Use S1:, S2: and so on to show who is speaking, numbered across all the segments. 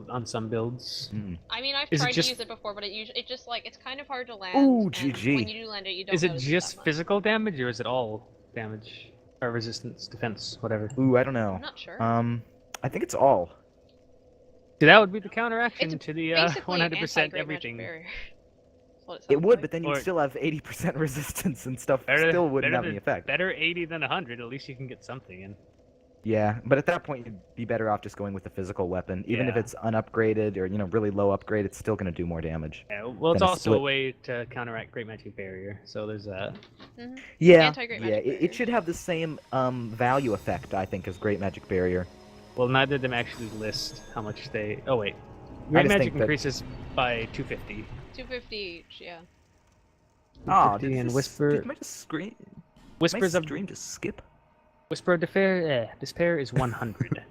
S1: on some builds.
S2: I mean, I've
S1: Is it
S2: tried
S1: just-
S2: to use it before, but it just like it's kind of hard to land.
S3: Ooh,
S2: and
S3: GG.
S2: When you do land it, you don't.
S1: Is it
S2: notice
S1: just
S2: that much.
S1: physical damage, or is it all damage? Or resistance, defense, whatever.
S3: Ooh, I don't know.
S2: I'm not sure.
S3: I think it's all.
S1: So that would be the counteraction
S2: It's
S1: to the
S2: basically
S1: 100%
S2: anti-great magic
S1: everything.
S2: barrier. That's what it
S3: It
S2: sounds
S3: would,
S2: like.
S3: but then you'd
S1: Or-
S3: still have 80% resistance and stuff.
S1: Better,
S3: Still wouldn't
S1: better
S3: have
S1: than,
S3: any effect.
S1: Better 80 than 100. At least you can get something in.
S3: Yeah, but at that point you'd be better off just going with the physical weapon. Even if
S1: Yeah.
S3: it's unupgraded or really low upgrade, it's still going to do more damage.
S1: Yeah, well, it's
S3: Gonna
S1: also a
S3: split.
S1: way to counteract Great Magic Barrier. So there's that.
S3: Yeah,
S2: Anti-Great
S3: yeah,
S2: Magic
S3: it
S2: Barrier.
S3: should have the same value effect, I think, as Great Magic Barrier.
S1: Well, neither of them actually list how much they. Oh wait,
S3: I
S1: Great
S3: just
S1: Magic
S3: think that-
S1: increases by 250.
S2: 250 each, yeah.
S3: Oh,
S1: 250 and Whisper.
S3: Did my screen?
S1: Whispers
S3: my
S1: of
S3: stream just skip?
S1: Whisper of Despair is 100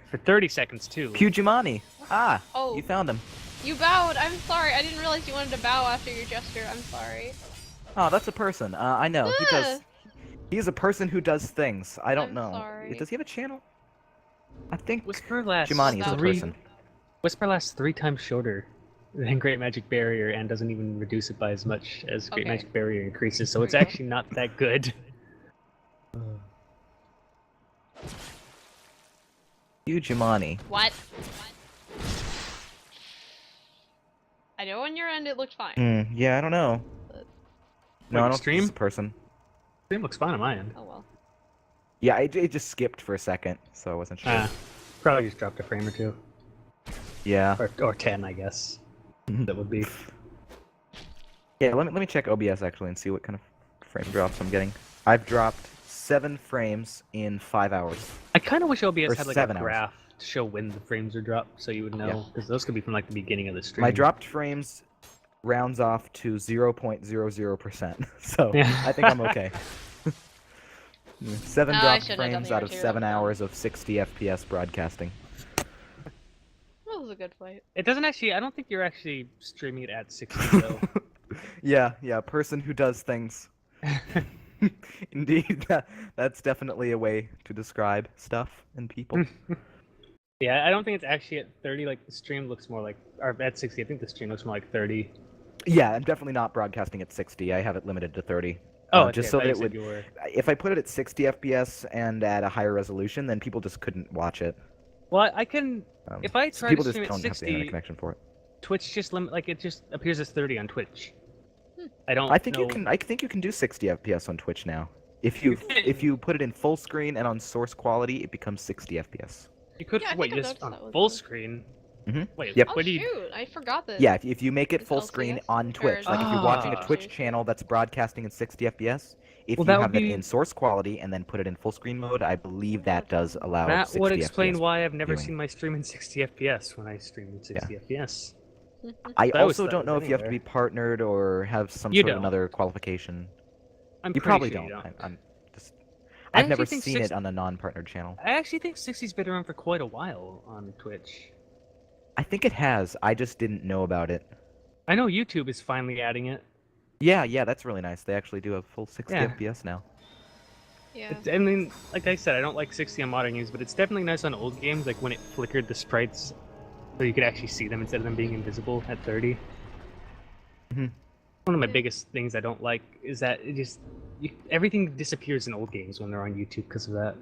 S1: for 30 seconds too.
S3: Pujimani. Ah,
S2: Oh.
S3: you found him.
S2: You bowed. I'm sorry. I didn't realize you wanted to bow after your gesture. I'm sorry.
S3: Oh, that's a person. I know. He does. He's a person who does things. I don't
S2: I'm
S3: know.
S2: sorry.
S3: Does he have a channel? I think
S1: Whisper lasts
S3: Jimani is a
S2: three-
S3: person.
S1: Whisper lasts 3 times shorter than Great Magic Barrier and doesn't even reduce it by as much as Great
S2: Okay.
S1: Magic Barrier increases. So it's
S2: There you go.
S1: actually not that good.
S3: Pujimani.
S2: What? I know on your end it looked fine.
S3: Yeah, I don't know. No,
S1: Wait,
S3: I don't
S1: stream?
S3: think it's a person.
S1: Stream looks fine on my end.
S2: Oh well.
S3: Yeah, it just skipped for a second, so I wasn't sure.
S1: Probably just dropped a frame or two.
S3: Yeah.
S1: Or 10, I guess. That would be.
S3: Yeah, let me check OBS actually and see what kind of frame drops I'm getting. I've dropped 7 frames in 5 hours.
S1: I kind of wish OBS
S3: Or
S1: had like
S3: 7
S1: a
S3: hours.
S1: graph to show when the frames are dropped, so you would know, because those could be from like the beginning of the stream.
S3: My dropped frames rounds off to 0.00%, so
S1: Yeah.
S3: I think I'm okay. 7
S2: No, I
S3: dropped
S2: shouldn't have done
S3: frames
S2: the
S3: out of
S2: arterial
S3: 7
S2: phone.
S3: hours of 60 FPS broadcasting.
S2: That was a good fight.
S1: It doesn't actually. I don't think you're actually streaming it at 60 though.
S3: Yeah, person who does things. Indeed, that's definitely a way to describe stuff and people.
S1: Yeah, I don't think it's actually at 30. Like the stream looks more like, or at 60. I think the stream looks more like 30.
S3: Yeah, I'm definitely not broadcasting at 60. I have it limited to 30.
S1: Oh,
S3: just
S1: okay,
S3: so
S1: I
S3: that it
S1: thought
S3: would.
S1: you were.
S3: If I put it at 60 FPS and at a higher resolution, then people just couldn't watch it.
S1: Well, I can. If I try
S3: people
S1: to
S3: just
S1: stream at
S3: don't have the internet
S1: 60,
S3: connection for it.
S1: Twitch just like it just appears as 30 on Twitch. I don't.
S3: I think
S1: know.
S3: you can. I think you can do 60 FPS on Twitch now. If you put it in full screen and on source quality, it becomes 60 FPS.
S1: You could
S2: Yeah, I
S1: wait
S2: think I
S1: just
S2: noticed
S1: on
S2: that was
S1: full
S2: on.
S1: screen.
S3: Mhm.
S1: Wait,
S3: Yep.
S2: Oh
S1: what do you?
S2: shoot! I forgot that.
S3: Yeah, if you make it
S2: It's
S3: full screen
S2: LCS?
S3: on
S2: Or
S3: Twitch,
S2: is
S3: like if you're watching a
S1: Ah.
S3: Twitch channel that's broadcasting in 60 FPS, if
S1: Well,
S3: you
S1: that
S3: have
S1: would
S3: that
S1: be-
S3: in source quality and then put it in full screen mode, I believe that does allow
S1: That
S3: 60
S1: would explain
S3: FPS.
S1: why I've never
S3: viewing.
S1: seen my stream in 60 FPS when I stream in 60 FPS.
S3: I
S1: I always
S3: also
S1: thought
S3: don't
S1: it
S3: know
S1: was
S3: if you have to be
S1: anywhere.
S3: partnered or have some
S1: You
S3: sort of
S1: don't.
S3: another qualification.
S1: I'm
S3: You
S1: pretty
S3: probably
S1: sure
S3: don't.
S1: you
S3: I'm just.
S1: I
S3: I've never
S1: actually think
S3: seen it on a non-partnered channel.
S1: I actually think 60's been around for quite a while on Twitch.
S3: I think it has. I just didn't know about it.
S1: I know YouTube is finally adding it.
S3: Yeah, that's really nice. They actually do have full 60
S1: Yeah.
S3: FPS now.
S2: Yeah.
S1: I mean, like I said, I don't like 60 on modern games, but it's definitely nice on old games, like when it flickered the sprites so you could actually see them instead of them being invisible at 30.
S3: Mhm.
S1: One of my
S2: Yeah.
S1: biggest things I don't like is that it just everything disappears in old games when they're on YouTube because of that.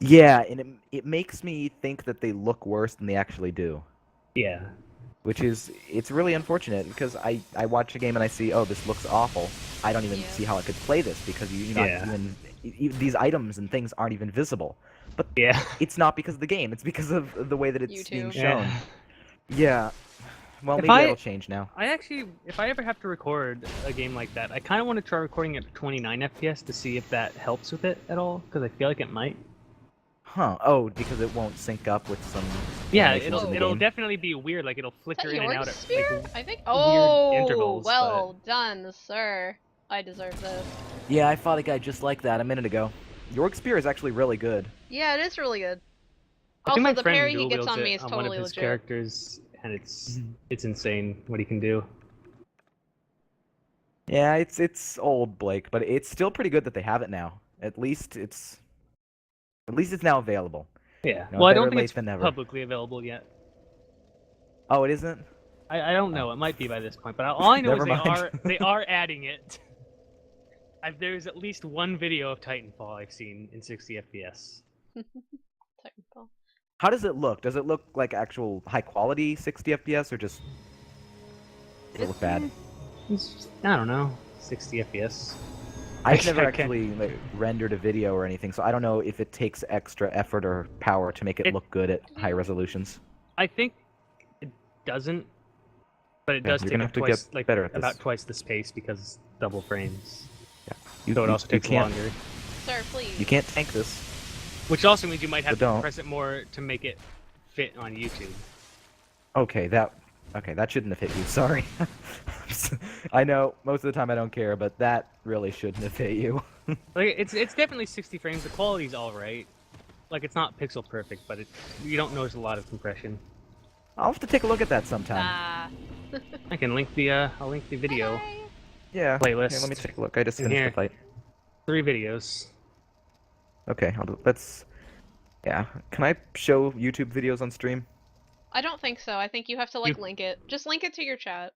S3: Yeah, and it makes me think that they look worse than they actually do.
S1: Yeah.
S3: Which is, it's really unfortunate because I watch a game and I see, oh, this looks awful. I don't even
S2: Yeah.
S3: see how I could play this because you're not
S1: Yeah.
S3: these items and things aren't even visible. But
S1: Yeah.
S3: it's not because of the game, it's because of the way that it's being
S2: YouTube.
S3: shown.
S1: Yeah.
S3: Yeah. Well,
S1: If
S3: maybe
S1: I-
S3: that'll change now.
S1: I actually, if I ever have to record a game like that, I kind of want to try recording at 29 FPS to see if that helps with it at all, because I feel like it might.
S3: Huh. Oh, because it won't sync up with some
S1: Yeah,
S3: animations in the
S1: it'll
S3: game.
S1: definitely be weird. Like it'll
S2: Is
S1: flicker
S2: that
S1: in and
S2: your
S1: out at
S2: spear?
S1: like
S2: I think. Oh,
S1: intervals,
S2: well done, sir. I deserve this.
S3: Yeah, I fought a guy just like that a minute ago. York Spear is actually really good.
S2: Yeah, it is really good.
S1: I think
S2: Also,
S1: my
S2: the
S1: friend
S2: parry he
S1: dual
S2: gets
S1: wields
S2: on me
S1: it
S2: is
S1: on
S2: totally
S1: one of his
S2: legit.
S1: characters, and it's insane what he can do.
S3: Yeah, it's old, Blake, but it's still pretty good that they have it now. At least it's now available.
S1: Yeah.
S3: No,
S1: Well, I
S3: better
S1: don't think
S3: late
S1: it's
S3: than never.
S1: publicly available yet.
S3: Oh, it isn't?
S1: I don't know. It might be by this point, but all I know is
S3: Never mind.
S1: they are adding it. There's at least one video of Titanfall I've seen in 60 FPS.
S2: Technical.
S3: How does it look? Does it look like actual high quality 60 FPS or just does it look bad?
S1: I don't know, 60 FPS.
S3: I've never
S1: I can't-
S3: actually rendered a video or anything, so I don't know if it takes extra effort or power to make it look good at high resolutions.
S1: I think it doesn't, but it
S3: Yeah,
S1: does
S3: you're
S1: take
S3: gonna
S1: up
S3: have to
S1: twice,
S3: get
S1: like
S3: better at this.
S1: about twice the space because double frames.
S3: You,
S1: So it
S3: you-
S1: also
S3: you
S1: takes
S3: can't,
S1: longer.
S2: Sir, please.
S3: You can't tank this.
S1: Which also means you might have
S3: So
S1: to
S3: don't.
S1: press it more to make it fit on YouTube.
S3: Okay, that shouldn't have hit you. Sorry. I know most of the time I don't care, but that really shouldn't have hit you.
S1: Like it's definitely 60 frames. The quality's all right. Like it's not pixel perfect, but you don't notice a lot of compression.
S3: I'll have to take a look at that sometime.
S2: Ah.
S1: I can link the I'll link the video
S2: Hi.
S3: Yeah.
S1: playlist.
S3: Here, let me take a look. I just
S1: in
S3: finished
S1: here.
S3: the fight.
S1: 3 videos.
S3: Okay, let's. Yeah. Can I show YouTube videos on stream?
S2: I don't think so. I think you have to like
S1: You-
S2: link it. Just link it to your chat.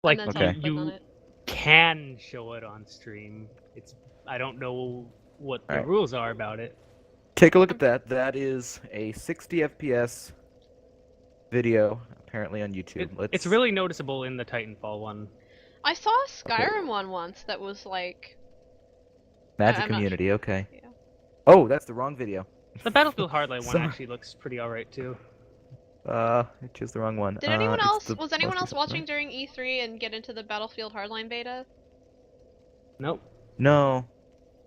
S1: Like
S2: and then
S3: Okay.
S2: click on
S1: you
S2: it.
S1: can show it on stream. I don't know what the
S3: Alright.
S1: rules are about it.
S3: Take a look at that. That is a 60 FPS video, apparently on YouTube.
S1: It's really noticeable in the Titanfall one.
S2: I saw a Skyrim one once that was like.
S3: Magic
S2: I'm not
S3: Community. Okay.
S2: Yeah.
S3: Oh, that's the wrong video.
S1: The Battlefield Hardline one
S3: Sorry.
S1: actually looks pretty alright too.
S3: I chose the wrong one.
S2: Did anyone
S3: it's
S2: else?
S3: the
S2: Was anyone
S3: most
S2: else
S3: recent
S2: watching
S3: one.
S2: during E3 and get into the Battlefield Hardline beta?
S1: Nope.
S3: No.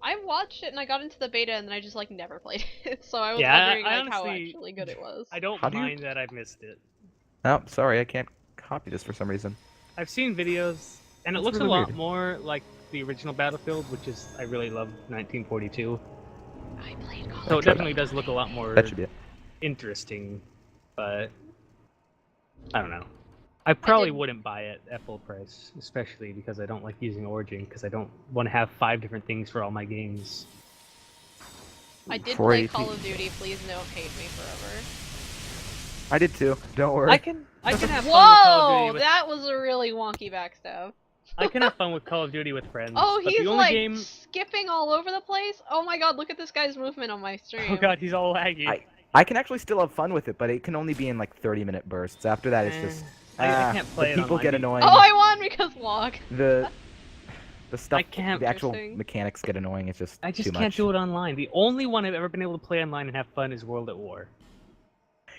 S2: I watched it and I got into the beta and then I just like never played it. So I was
S1: Yeah,
S2: wondering
S1: I
S2: like how
S1: honestly-
S2: actually good it was.
S1: I don't
S3: How do you-
S1: mind that I've missed it.
S3: Oh, sorry, I can't copy this for some reason.
S1: I've seen videos, and it
S3: That's
S1: looks
S3: really
S1: a lot
S3: weird.
S1: more like the original Battlefield, which is I really love 1942.
S2: I played Call
S1: So
S2: of
S1: it definitely does look a lot more
S3: That should be it.
S1: interesting, but I don't know. I probably
S2: did-
S1: wouldn't buy it at full price, especially because I don't like using Origin, because I don't want to have 5 different things for all my games.
S2: I did
S3: 480.
S2: play Call of Duty. Please don't hate me forever.
S3: I did too. Don't worry.
S1: I can have fun with Call of Duty
S2: Whoa!
S1: with,
S2: That was a really wonky backstab.
S1: I can have fun with Call of Duty with friends.
S2: Oh,
S1: but
S2: he's
S1: the only
S2: like
S1: game.
S2: skipping all over the place. Oh my god, look at this guy's movement on my stream.
S1: Oh god, he's all laggy.
S3: I can actually still have fun with it, but it can only be in like 30-minute bursts. After that, it's just
S1: I can't play it
S3: the people
S1: online
S3: get
S1: either.
S3: annoying.
S2: Oh, I won because log.
S3: The stuff,
S1: I can't-
S3: the actual
S2: Interesting.
S3: mechanics get annoying. It's just
S1: I just
S3: too
S1: can't
S3: much.
S1: do it online. The only one I've ever been able to play online and have fun is World at War.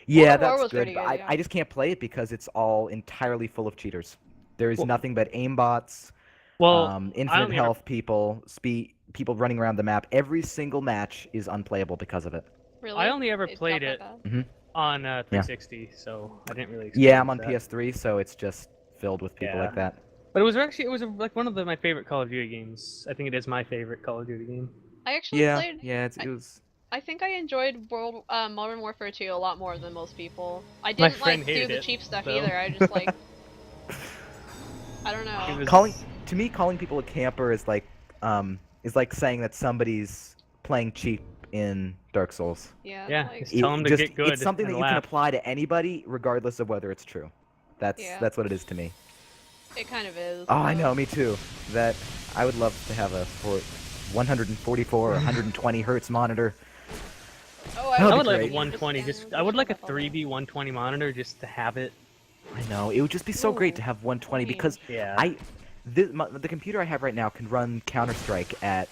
S3: Yeah,
S2: World at War
S3: that's
S2: was
S3: good.
S2: pretty
S3: But
S2: good, yeah.
S3: I just can't play it because it's all entirely full of cheaters. There is
S1: Well-
S3: nothing but aimbots,
S1: Well,
S3: infinite
S1: only ever-
S3: health people, people running around the map. Every single match is unplayable because of it.
S2: Really?
S1: I only ever
S2: It got
S1: played
S2: that
S1: it
S2: bad?
S1: on 360, so I didn't really.
S3: Yeah, I'm on
S1: experience that.
S3: PS3, so it's just filled with people like
S1: Yeah.
S3: that.
S1: But it was like one of my favorite Call of Duty games. I think it is my favorite Call of Duty game.
S2: I actually
S3: Yeah,
S2: played.
S3: yeah, it was.
S2: I think I enjoyed Modern Warfare 2 a lot more than most people. I
S1: My
S2: didn't
S1: friend
S2: like do
S1: hated
S2: the
S1: it,
S2: cheap stuff
S1: though.
S2: either. I just like. I don't
S1: It
S2: know.
S1: was-
S3: Calling people a camper is like saying that somebody's playing cheap in Dark Souls.
S2: Yeah.
S1: Yeah,
S2: Like,
S1: it's- Tell 'em to
S3: just,
S1: get good
S3: It's something that
S1: and
S3: you can
S1: laugh.
S3: apply to anybody, regardless of whether it's true. That's
S2: Yeah.
S3: what it is to me.
S2: it kind of is.
S3: Oh, I
S2: but-
S3: know, me too. That I would love to have a 144 or 120 hertz monitor.
S2: Oh,
S3: That
S1: I
S3: would
S1: would
S3: be
S1: like
S3: great.
S1: a 120. I would like a 3B 120 monitor just to have it.
S3: I know it would just be so great
S2: Ooh,
S3: to have 120
S2: range.
S3: because
S1: Yeah.
S3: the computer I have right now can run Counter Strike at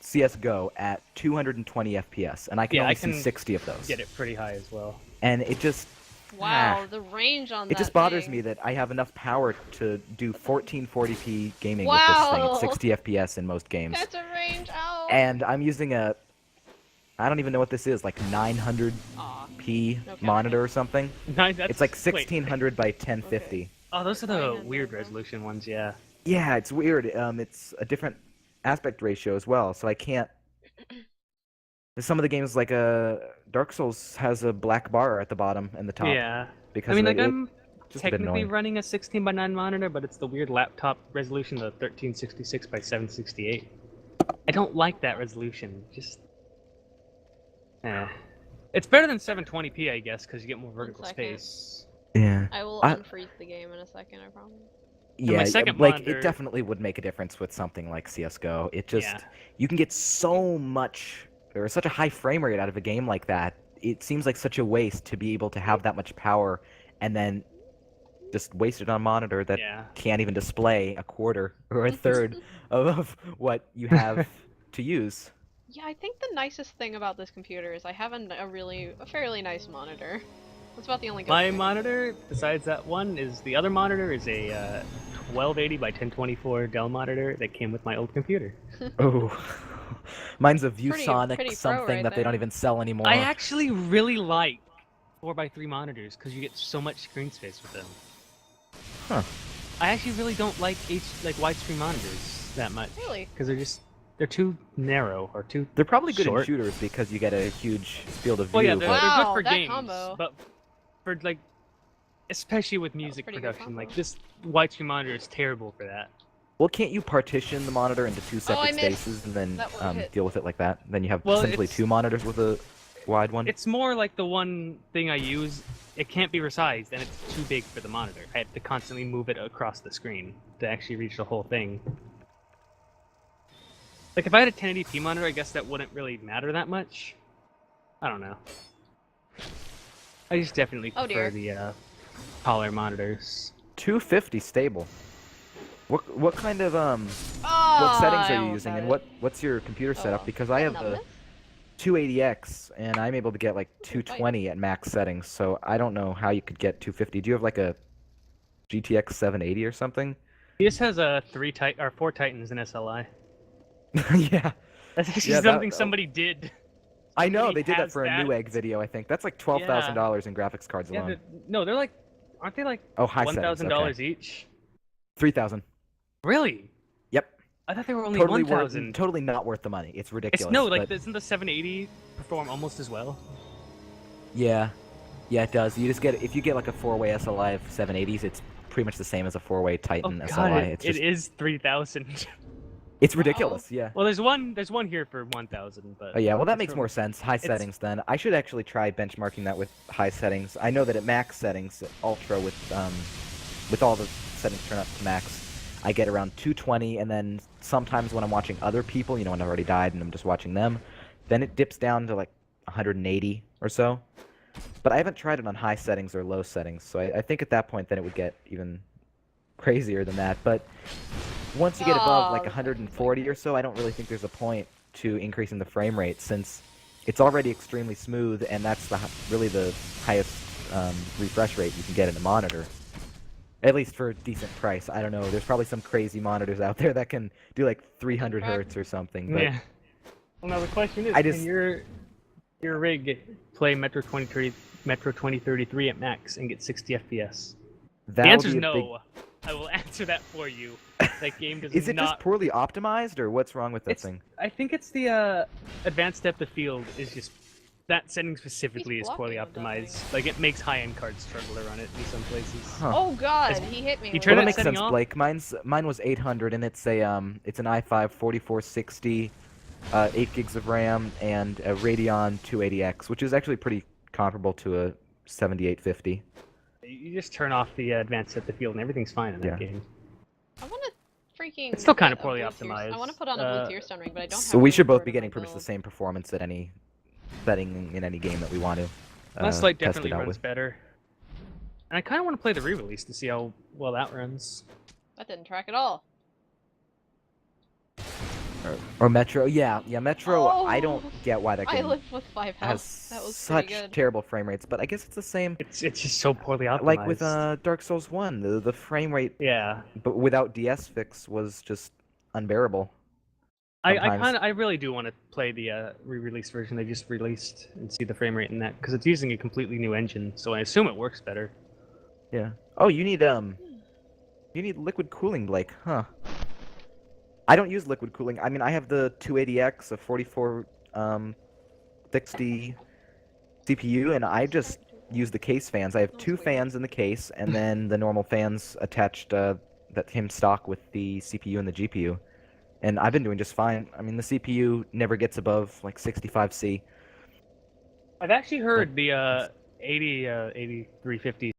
S3: CS:GO at 220 FPS, and I can
S1: Yeah,
S3: only
S1: I can
S3: see 60 of those.
S1: Get it pretty high as well.
S3: And it just
S2: Wow, the range on that.
S3: it just bothers
S2: thing.
S3: me that I have enough power to do 1440p gaming
S2: Wow.
S3: with this thing at 60 FPS in most games.
S2: That's a range. Ow.
S3: And I'm using I don't even know what this is, like 900p
S2: Aw. No
S3: monitor or something.
S1: No, that's,
S3: It's like
S1: wait.
S3: 1600 by 1050.
S1: Oh, those are the
S2: 900,
S1: weird
S2: okay.
S1: resolution ones, yeah.
S3: Yeah, it's weird. It's a different aspect ratio as well, so I can't. Some of the games, like Dark Souls, has a black bar at the bottom and the top.
S1: Yeah.
S3: Because
S1: I mean,
S3: of
S1: like,
S3: it,
S1: I'm
S3: just a bit
S1: technically
S3: annoying.
S1: running a 16:9 monitor, but it's the weird laptop resolution, the 1366 by 768. I don't like that resolution. Just. It's better than 720p, I guess, because you get more vertical
S2: second.
S1: space.
S3: Yeah.
S2: I will
S3: I,
S2: unfreeze the game in a second, I promise.
S1: And my
S3: yeah,
S1: second
S3: like
S1: monitor,
S3: it definitely would make a difference with something like CS:GO. It
S1: yeah,
S3: just you can get so much or such a high frame rate out of a game like that. It seems like such a waste to be able to have that much power and then just waste it on a monitor that
S1: yeah.
S3: can't even display a quarter or a third of what you have to use.
S2: Yeah, I think the nicest thing about this computer is I have a fairly nice monitor. That's about the only good
S1: My
S2: thing.
S1: monitor, besides that one, is the other monitor is a 1280 by 1024 Dell monitor that came with my old computer.
S3: Oh, mine's a
S2: Pretty
S3: ViewSonic
S2: pro
S3: something
S2: right
S3: that they don't
S2: there.
S3: even sell
S1: I
S3: anymore.
S1: actually really like 4x3 monitors because you get so much screen space with them.
S3: Huh.
S1: I actually really don't like widescreen monitors that much.
S2: Really?
S1: Because they're too narrow or too
S3: They're probably good
S1: short.
S3: in shooters because you get a huge field of view.
S1: Well, yeah, they're
S3: but...
S1: good
S2: Wow,
S1: for
S2: that
S1: games,
S2: combo.
S1: but for like, especially with music
S2: pretty good
S1: production, like
S2: combo.
S1: this widescreen monitor is terrible for that.
S3: Well, can't you partition the monitor into two
S2: Oh, I
S3: separate
S2: missed.
S3: spaces and then
S2: That one hit.
S3: deal with it like that? Then you have
S1: Well,
S3: simply
S1: it's-
S3: two monitors with a wide one?
S1: It's more like the one thing I use. It can't be resized, and it's too big for the monitor. I have to constantly move it across the screen to actually reach the whole thing. Like if I had a 1080p monitor, I guess that wouldn't really matter that much. I don't know. I just definitely
S2: Oh,
S1: prefer
S2: dear.
S1: the taller monitors.
S3: 250 stable. What kind of
S2: Oh,
S3: what settings
S2: I
S3: are you
S2: almost
S3: using
S2: had
S3: and
S2: it.
S3: what's your computer
S2: Oh,
S3: setup?
S2: well.
S3: Because I have the
S2: Numbness?
S3: 280X and I'm able to get like 220 at max settings, so I don't know how you could get 250. Do you have like a GTX 780 or something?
S1: He just has a 4 Titans in SLI.
S3: Yeah.
S1: That's actually
S3: Yeah,
S1: something somebody did.
S3: I know
S1: Somebody
S3: they did that
S1: has
S3: for a
S1: that.
S3: Newegg video, I think. That's like $12,000 in graphics cards
S1: Yeah,
S3: alone.
S1: no, they're like, aren't they like
S3: Oh, high settings.
S1: $1,000
S3: Okay.
S1: each?
S3: 3,000.
S1: Really?
S3: Yep.
S1: I thought they were only
S3: Totally
S1: 1,000.
S3: totally not worth the money. It's ridiculous.
S1: It's no, like
S3: but...
S1: doesn't the 780 perform almost as well?
S3: Yeah. Yeah, it does. You just get if you get like a 4-way SLI 780s, it's pretty much the same as a 4-way
S1: Oh
S3: Titan
S1: god,
S3: SLI.
S1: it,
S3: It's just
S1: it is 3,000.
S3: it's ridiculous. Yeah.
S1: Well, there's one here for 1,000, but
S3: Oh yeah, well that
S1: it's
S3: makes
S1: really-
S3: more sense. High settings then. I should actually try benchmarking that with high settings. I know that at max settings, ultra with all the settings turned up to max, I get around 220, and then sometimes when I'm watching other people, you know, when I've already died and I'm just watching them, then it dips down to like 180 or so. But I haven't tried it on high settings or low settings, so I think at that point then it would get even crazier than that. But once you get above like
S2: Oh,
S3: 140 or so, I don't really think there's a point to increasing the frame rate since it's already extremely smooth, and that's really the highest refresh rate you can get in a monitor. At least for a decent price. I don't know. There's probably some crazy monitors out there that can do like 300 hertz or something. But
S1: Yeah. Well, now the question is,
S3: I just-
S1: can your rig play Metro 2033 at max and get 60 FPS?
S3: that
S1: The
S3: would
S1: answer is
S3: be a
S1: no. I will answer that for you. That game does
S3: Is it
S1: not.
S3: just poorly optimized, or what's wrong with that thing?
S1: I think it's the advanced depth of field is just that setting specifically
S2: He's
S1: is poorly
S2: blocking with that
S1: optimized.
S2: thing.
S1: Like it makes high-end cards struggle to run it in some places.
S3: Huh.
S2: Oh god,
S1: It's-
S2: he hit me.
S1: you
S2: with
S1: turn
S3: Well,
S1: that
S3: that makes
S1: setting
S3: sense,
S1: off?
S3: Blake. Mine was 800, and it's an i5 4460, 8 gigs of RAM, and a Radeon 280X, which is actually pretty comparable to a 7850.
S1: You just turn off the advanced depth of field and everything's fine in that
S3: Yeah.
S1: game.
S2: I want to freaking.
S1: It's still kinda
S2: get a
S1: poorly
S2: blue tear-
S1: optimized.
S2: I want to put on a blue tear stone ring, but I don't.
S3: So
S2: have
S3: we
S2: room
S3: should
S2: for
S3: both
S2: it
S3: be
S2: in
S3: getting
S2: my
S3: pretty much the
S2: build.
S3: same performance at any setting in any game that we want to
S1: Last Light
S3: test
S1: definitely
S3: it out
S1: runs
S3: with.
S1: better. And I kind of want to play the re-release to see how well that runs.
S2: That didn't track at all.
S3: Or Metro, yeah, Metro. I
S2: Oh,
S3: don't get why that
S2: I
S3: game
S2: live with 5 health.
S3: has
S2: That was
S3: such
S2: pretty good.
S3: terrible frame rates, but I guess it's the same.
S1: It's just so poorly optimized.
S3: Like with Dark Souls 1, the frame rate,
S1: Yeah.
S3: but without DS fix, was just unbearable.
S1: I
S3: sometimes.
S1: I really do want to play the re-release version they just released and see the frame rate in that because it's using a completely new engine, so I assume it works better.
S3: Yeah. Oh, you need liquid cooling, Blake, huh? I don't use liquid cooling. I mean, I have the 280X, a 4460 CPU, and I just use the case fans. I have two fans in the case, and then the normal fans attached that came stock with the CPU and the GPU. And I've been doing just fine. I mean, the CPU never gets above like 65C.
S1: I've actually heard the 8350